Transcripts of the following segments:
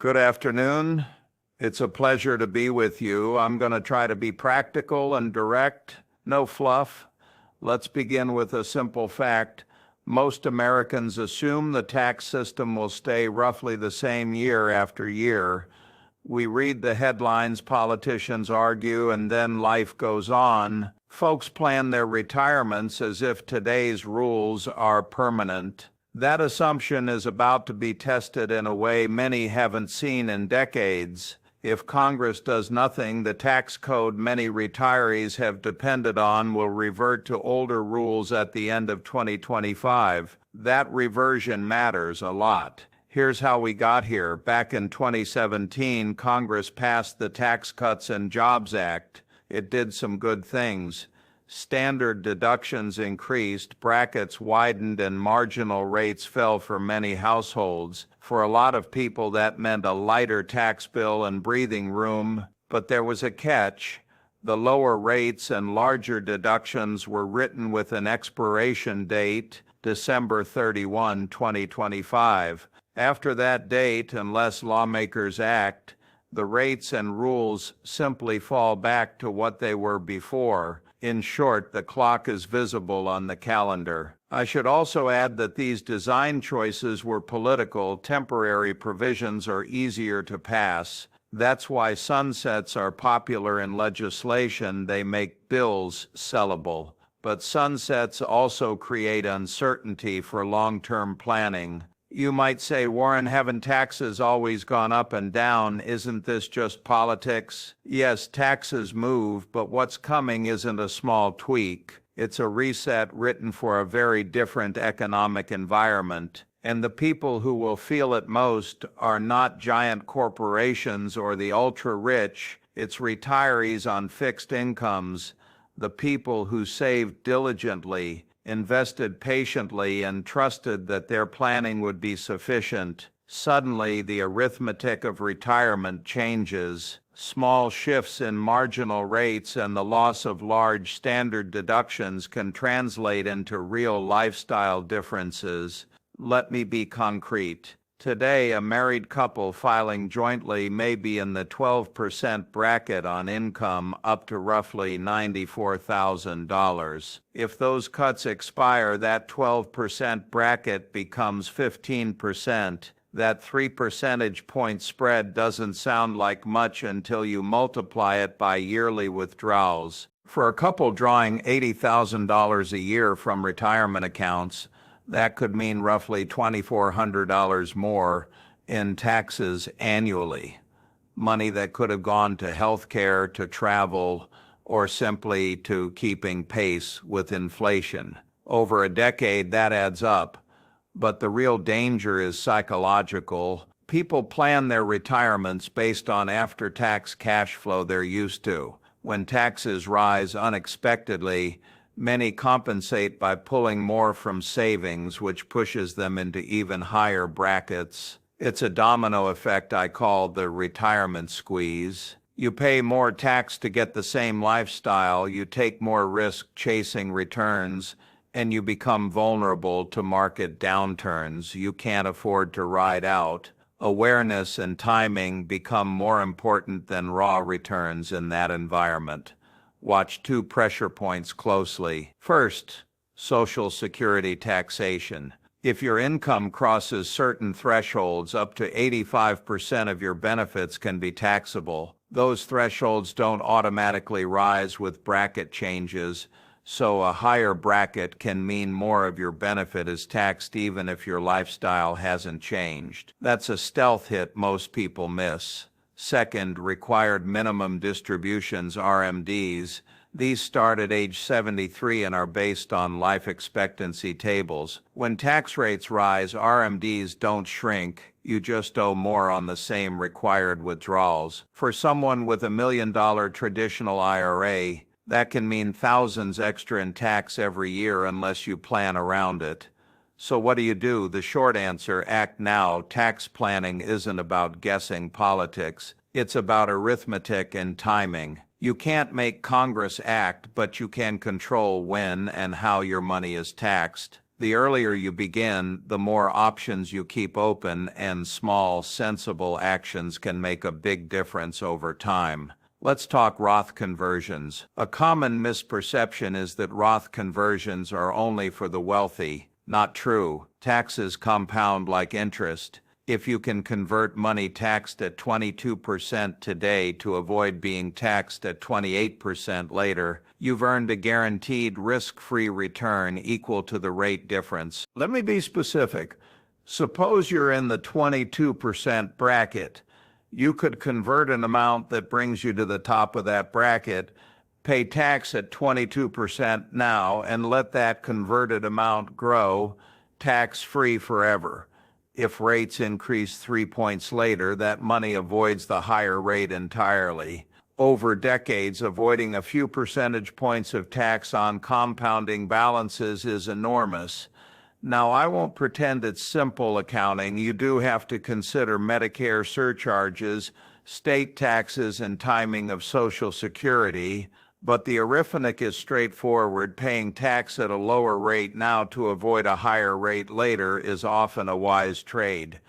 Good afternoon. It's a pleasure to be with you. I'm going to try to be practical and direct, no fluff. Let's begin with a simple fact. Most Americans assume the tax system will stay roughly the same year after year. We read the headlines, politicians argue, and then life goes on. Folks plan their retirements as if today's rules are permanent. That assumption is about to be tested in a way many haven't seen in decades. If Congress does nothing, the tax code many retirees have depended on will revert to older rules at the end of 2025. That reversion matters a lot. Here's how we got here. Back in 2017, Congress passed the Tax Cuts and Jobs Act. It did some good things. Standard deductions increased, brackets widened, and marginal rates fell for many households. For a lot of people, that meant a lighter tax bill and breathing room, but there was a catch. The lower rates and larger deductions were written with an expiration date, December 31, 2025. After that date, unless lawmakers act, the rates and rules simply fall back to what they were before. In short, the clock is visible on the calendar. I should also add that these design choices were political. Temporary provisions are easier to pass. That's why sunsets are popular in legislation. They make bills sellable. But sunsets also create uncertainty for long-term planning. You might say, Warren, haven't taxes always gone up and down? Isn't this just politics? Yes, taxes move, but what's coming isn't a small tweak. It's a reset written for a very different economic environment. And the people who will feel it most are not giant corporations or the ultra-rich. It's retirees on fixed incomes, the people who saved diligently, invested patiently, and trusted that their planning would be sufficient. Suddenly, the arithmetic of retirement changes. Small shifts in marginal rates and the loss of large standard deductions can translate into real lifestyle differences. Let me be concrete. Today, a married couple filing jointly may be in the 12% bracket on income up to roughly $94,000. If those cuts expire, that 12% bracket becomes 15%. That 3 percentage point spread doesn't sound like much until you multiply it by yearly withdrawals. For a couple drawing $80,000 a year from retirement accounts, that could mean roughly $2,400 more in taxes annually. Money that could have gone to health care, to travel, or simply to keeping pace with inflation. Over a decade, that adds up. But the real danger is psychological. People plan their retirements based on after-tax cash flow they're used to. When taxes rise unexpectedly, many compensate by pulling more from savings, which pushes them into even higher brackets. It's a domino effect I call the retirement squeeze. You pay more tax to get the same lifestyle, you take more risk chasing returns, and you become vulnerable to market downturns you can't afford to ride out. Awareness and timing become more important than raw returns in that environment. Watch two pressure points closely. First, Social Security taxation. If your income crosses certain thresholds, up to 85% of your benefits can be taxable. Those thresholds don't automatically rise with bracket changes, so a higher bracket can mean more of your benefit is taxed even if your lifestyle hasn't changed. That's a stealth hit most people miss. Second, required minimum distributions, RMDs. These start at age 73 and are based on life expectancy tables. When tax rates rise, RMDs don't shrink. You just owe more on the same required withdrawals. For someone with $1 million traditional IRA, that can mean thousands extra in tax every year unless you plan around it. So what do? The short answer, act now. Tax planning isn't about guessing politics. It's about arithmetic and timing. You can't make Congress act, but you can control when and how your money is taxed. The earlier you begin, the more options you keep open, and small, sensible actions can make a big difference over time. Let's talk Roth conversions. A common misperception is that Roth conversions are only for the wealthy. Not true. Taxes compound like interest. If you can convert money taxed at 22% today to avoid being taxed at 28% later, you've earned a guaranteed risk-free return equal to the rate difference. Let me be specific. Suppose you're in the 22% bracket. You could convert an amount that brings you to the top of that bracket, pay tax at 22% now, and let that converted amount grow tax-free forever. If rates increase 3 points later, that money avoids the higher rate entirely. Over decades, avoiding a few percentage points of tax on compounding balances is enormous. Now, I won't pretend it's simple accounting. You do have to consider Medicare surcharges, state taxes, and timing of Social Security. But the arithmetic is straightforward. Paying tax at a lower rate now to avoid a higher rate later is often a wise trade.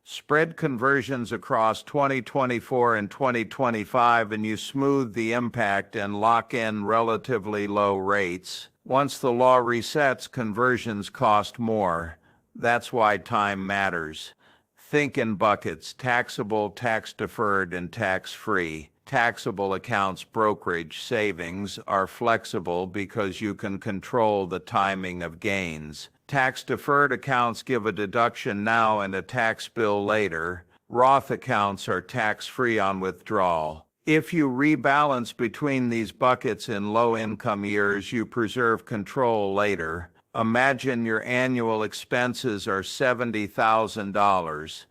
Spread conversions across 2024 and 2025 and you smooth the impact and lock in relatively low rates. Once the law resets, conversions cost more. That's why time matters. Think in buckets: taxable, tax-deferred, and tax-free. Taxable accounts, brokerage, savings are flexible because you can control the timing of gains. Tax-deferred accounts give a deduction now and a tax bill later. Roth accounts are tax-free on withdrawal. If you rebalance between these buckets in low-income years, you preserve control later. Imagine your annual expenses are $70,000.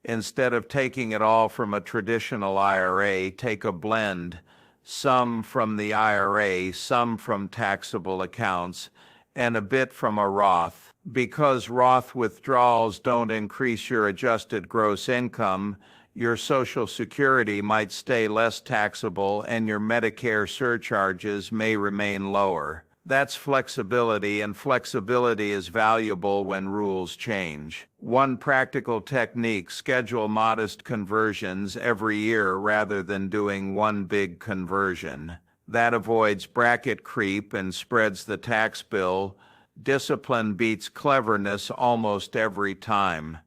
Instead of taking it all from a traditional IRA, take a blend, some from the IRA, some from taxable accounts, and a bit from a Roth. Because Roth withdrawals don't increase your adjusted gross income, your Social Security might stay less taxable and your Medicare surcharges may remain lower. That's flexibility, and flexibility is valuable when rules change. One practical technique: schedule modest conversions every year rather than doing one big conversion. That avoids bracket creep and spreads the tax bill. Discipline beats cleverness almost every time.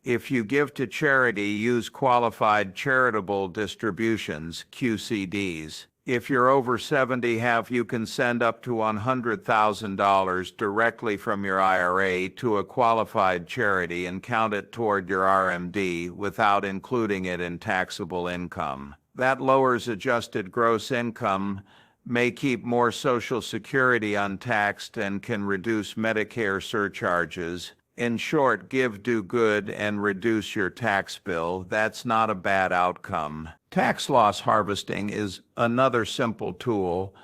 If you give to charity, use qualified charitable distributions, QCDs. If you're over 70, you can send up to $100,000 directly from your IRA to a qualified charity and count it toward your RMD without including it in taxable income. That lowers adjusted gross income, may keep more Social Security untaxed, and can reduce Medicare surcharges. In short, give, do good, and reduce your tax bill. That's not a bad outcome. Tax loss harvesting is another simple tool.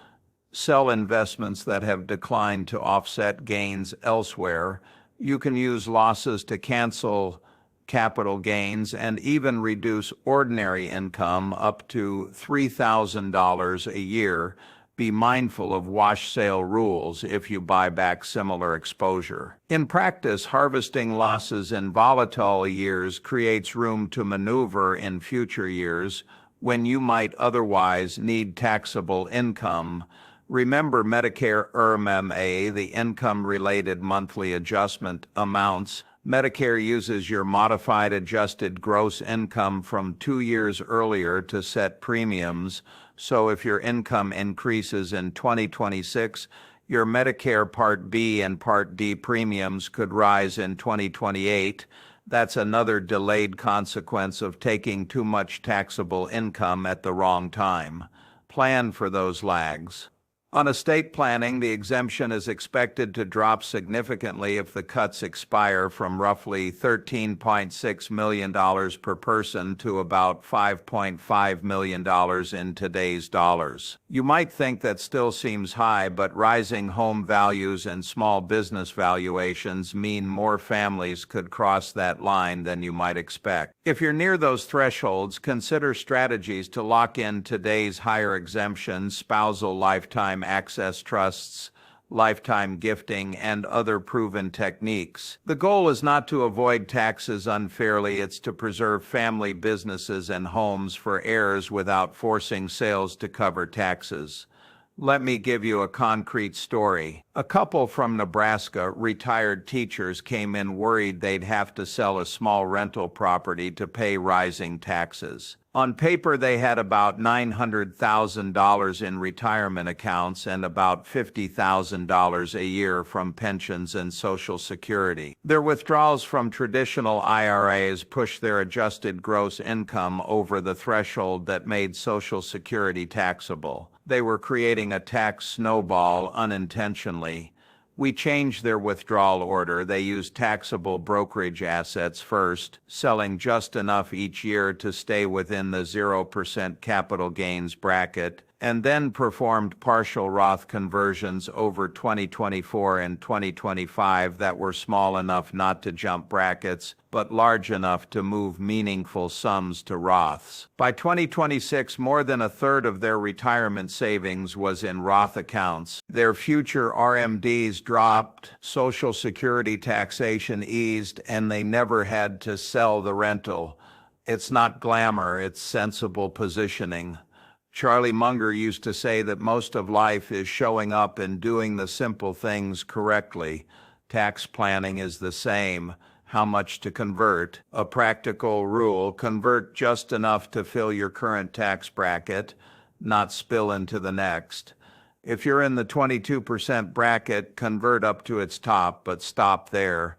Sell investments that have declined to offset gains elsewhere. You can use losses to cancel capital gains and even reduce ordinary income up to $3,000 a year. Be mindful of wash sale rules if you buy back similar exposure. In practice, harvesting losses in volatile years creates room to maneuver in future years when you might otherwise need taxable income. Remember Medicare IRMA, the income-related monthly adjustment amounts. Medicare uses your modified adjusted gross income from 2 years earlier to set premiums. So if your income increases in 2026, your Medicare Part B and Part D premiums could rise in 2028. That's another delayed consequence of taking too much taxable income at the wrong time. Plan for those lags. On estate planning, the exemption is expected to drop significantly if the cuts expire, from roughly $13.6 million per person to about $5.5 million in today's dollars. You might think that still seems high, but rising home values and small business valuations mean more families could cross that line than you might expect. If you're near those thresholds, consider strategies to lock in today's higher exemptions: spousal lifetime access trusts, lifetime gifting, and other proven techniques. The goal is not to avoid taxes unfairly, it's to preserve family businesses and homes for heirs without forcing sales to cover taxes. Let me give you a concrete story. A couple from Nebraska, retired teachers, came in worried they'd have to sell a small rental property to pay rising taxes. On paper, they had about $900,000 in retirement accounts and about $50,000 a year from pensions and Social Security. Their withdrawals from traditional IRAs pushed their adjusted gross income over the threshold that made Social Security taxable. They were creating a tax snowball unintentionally. We changed their withdrawal order. They used taxable brokerage assets first, selling just enough each year to stay within the 0% capital gains bracket, and then performed partial Roth conversions over 2024 and 2025 that were small enough not to jump brackets, but large enough to move meaningful sums to Roths. By 2026, more than a third of their retirement savings was in Roth accounts. Their future RMDs dropped, Social Security taxation eased, and they never had to sell the rental. It's not glamour, it's sensible positioning. Charlie Munger used to say that most of life is showing up and doing the simple things correctly. Tax planning is the same. How much to convert? A practical rule: convert just enough to fill your current tax bracket, not spill into the next. If you're in the 22% bracket, convert up to its top, but stop there.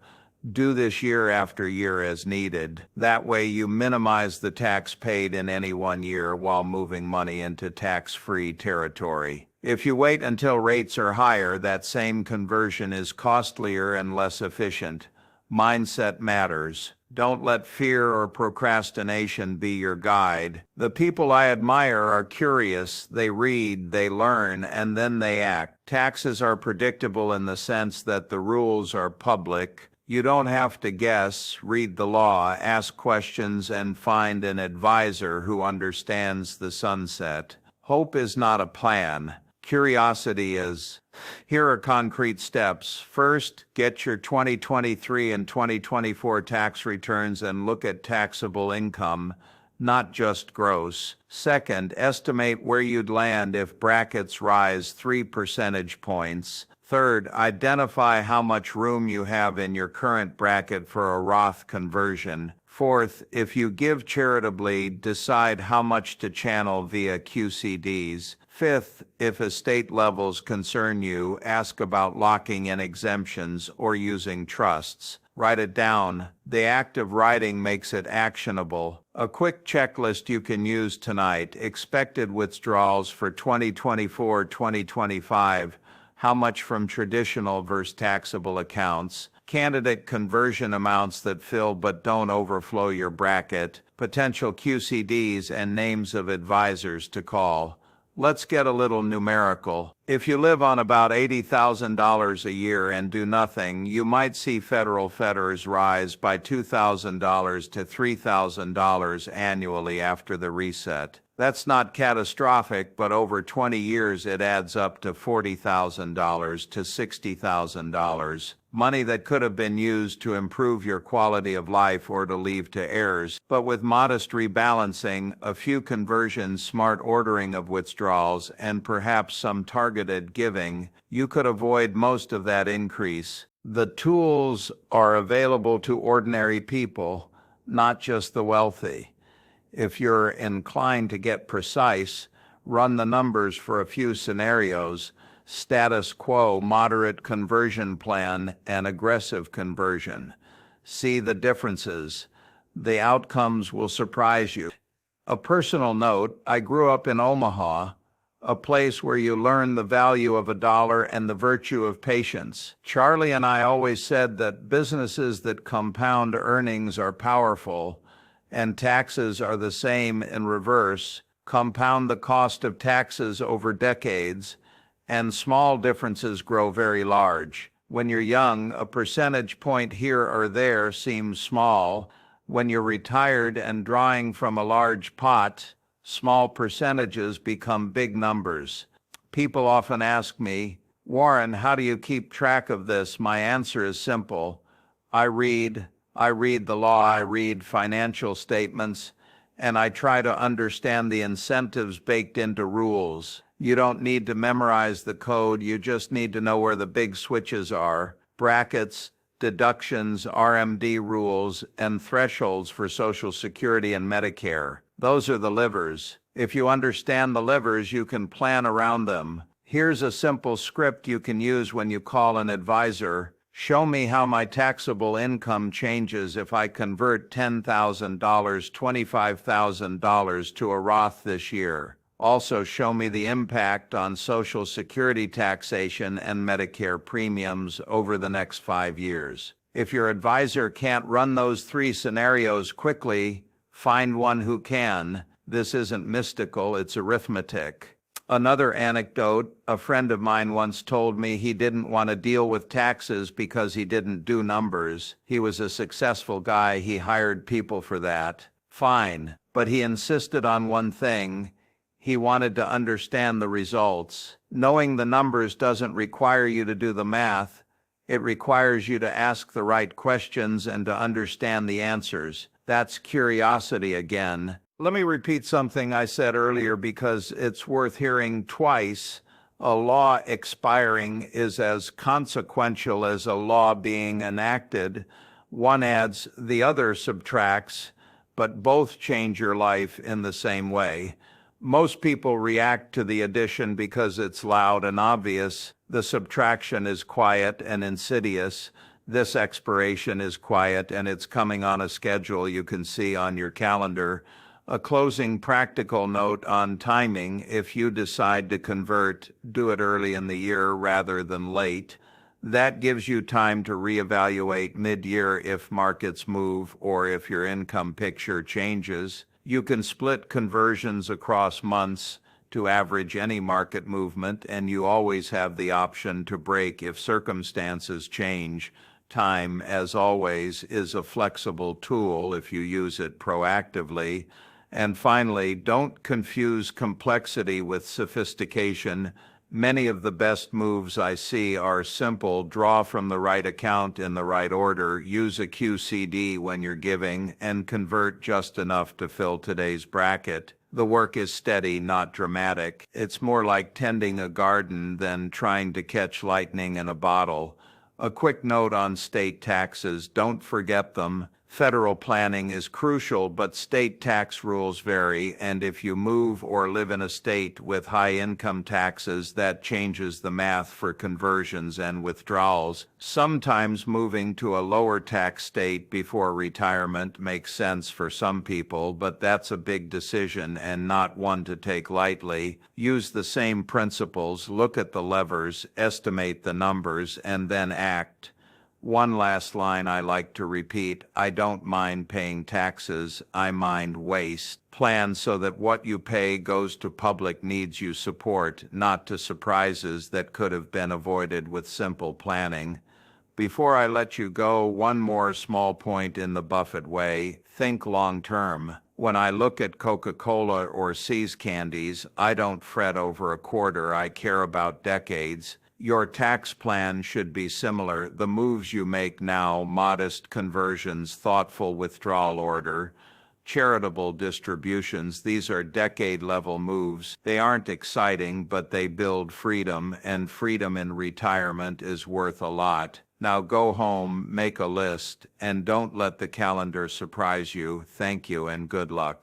Do this year after year as needed. That way you minimize the tax paid in any one year while moving money into tax-free territory. If you wait until rates are higher, that same conversion is costlier and less efficient. Mindset matters. Don't let fear or procrastination be your guide. The people I admire are curious, they read, they learn, and then they act. Taxes are predictable in the sense that the rules are public. You don't have to guess, read the law, ask questions, and find an advisor who understands the sunset. Hope is not a plan. Curiosity is. Here are concrete steps. First, get your 2023 and 2024 tax returns and look at taxable income, not just gross. Second, estimate where you'd land if brackets rise 3 percentage points. Third, identify how much room you have in your current bracket for a Roth conversion. Fourth, if you give charitably, decide how much to channel via QCDs. Fifth, if estate levels concern you, ask about locking in exemptions or using trusts. Write it down. The act of writing makes it actionable. A quick checklist you can use tonight: expected withdrawals for 2024-2025. How much from traditional versus taxable accounts, candidate conversion amounts that fill but don't overflow your bracket, potential QCDs, and names of advisors to call. Let's get a little numerical. If you live on about $80,000 a year and do nothing, you might see federal FEDRs rise by $2,000 to $3,000 annually after the reset. That's not catastrophic, but over 20 years it adds up to $40,000 to $60,000. Money that could have been used to improve your quality of life or to leave to heirs. But with modest rebalancing, a few conversions, smart ordering of withdrawals, and perhaps some targeted giving, you could avoid most of that increase. The tools are available to ordinary people, not just the wealthy. If you're inclined to get precise, run the numbers for a few scenarios: status quo, moderate conversion plan, and aggressive conversion. See the differences. The outcomes will surprise you. A personal note: I grew up in Omaha, a place where you learn the value of a dollar and the virtue of patience. Charlie and I always said that businesses that compound earnings are powerful, and taxes are the same in reverse. Compound the cost of taxes over decades, and small differences grow very large. When you're young, a percentage point here or there seems small. When you're retired and drawing from a large pot, small percentages become big numbers. People often ask me, Warren, how do you keep track of this? My answer is simple. I read the law, I read financial statements, and I try to understand the incentives baked into rules. You don't need to memorize the code, you just need to know where the big switches are. Brackets, deductions, RMD rules, and thresholds for Social Security and Medicare. Those are the levers. If you understand the levers, you can plan around them. Here's a simple script you can use when you call an advisor. Show me how my taxable income changes if I convert $10,000, $25,000 to a Roth this year. Also, show me the impact on Social Security taxation and Medicare premiums over the next 5 years. If your advisor can't run those 3 scenarios quickly, find one who can. This isn't mystical, it's arithmetic. Another anecdote, a friend of mine once told me he didn't want to deal with taxes because he didn't do numbers. He was a successful guy, he hired people for that. Fine, but he insisted on one thing. He wanted to understand the results. Knowing the numbers doesn't require you to do the math. It requires you to ask the right questions and to understand the answers. That's curiosity again. Let me repeat something I said earlier because it's worth hearing twice. A law expiring is as consequential as a law being enacted. One adds, the other subtracts, but both change your life in the same way. Most people react to the addition because it's loud and obvious. The subtraction is quiet and insidious. This expiration is quiet and it's coming on a schedule you can see on your calendar. A closing practical note on timing: if you decide to convert, do it early in the year rather than late. That gives you time to reevaluate mid-year if markets move or if your income picture changes. You can split conversions across months to average any market movement, and you always have the option to break if circumstances change. Time, as always, is a flexible tool if you use it proactively. And finally, don't confuse complexity with sophistication. Many of the best moves I see are simple: draw from the right account in the right order, use a QCD when you're giving, and convert just enough to fill today's bracket. The work is steady, not dramatic. It's more like tending a garden than trying to catch lightning in a bottle. A quick note on state taxes: don't forget them. Federal planning is crucial, but state tax rules vary, and if you move or live in a state with high income taxes, that changes the math for conversions and withdrawals. Sometimes moving to a lower tax state before retirement makes sense for some people, but that's a big decision and not one to take lightly. Use the same principles, look at the levers, estimate the numbers, and then act. One last line I like to repeat: I don't mind paying taxes, I mind waste. Plan so that what you pay goes to public needs you support, not to surprises that could have been avoided with simple planning. Before I let you go, one more small point in the Buffett way: think long term. When I look at Coca-Cola or See's candies, I don't fret over a quarter, I care about decades. Your tax plan should be similar. The moves you make now: modest conversions, thoughtful withdrawal order, charitable distributions, these are decade-level moves. They aren't exciting, but they build freedom, and freedom in retirement is worth a lot. Now go home, make a list, and don't let the calendar surprise you. Thank you and good luck.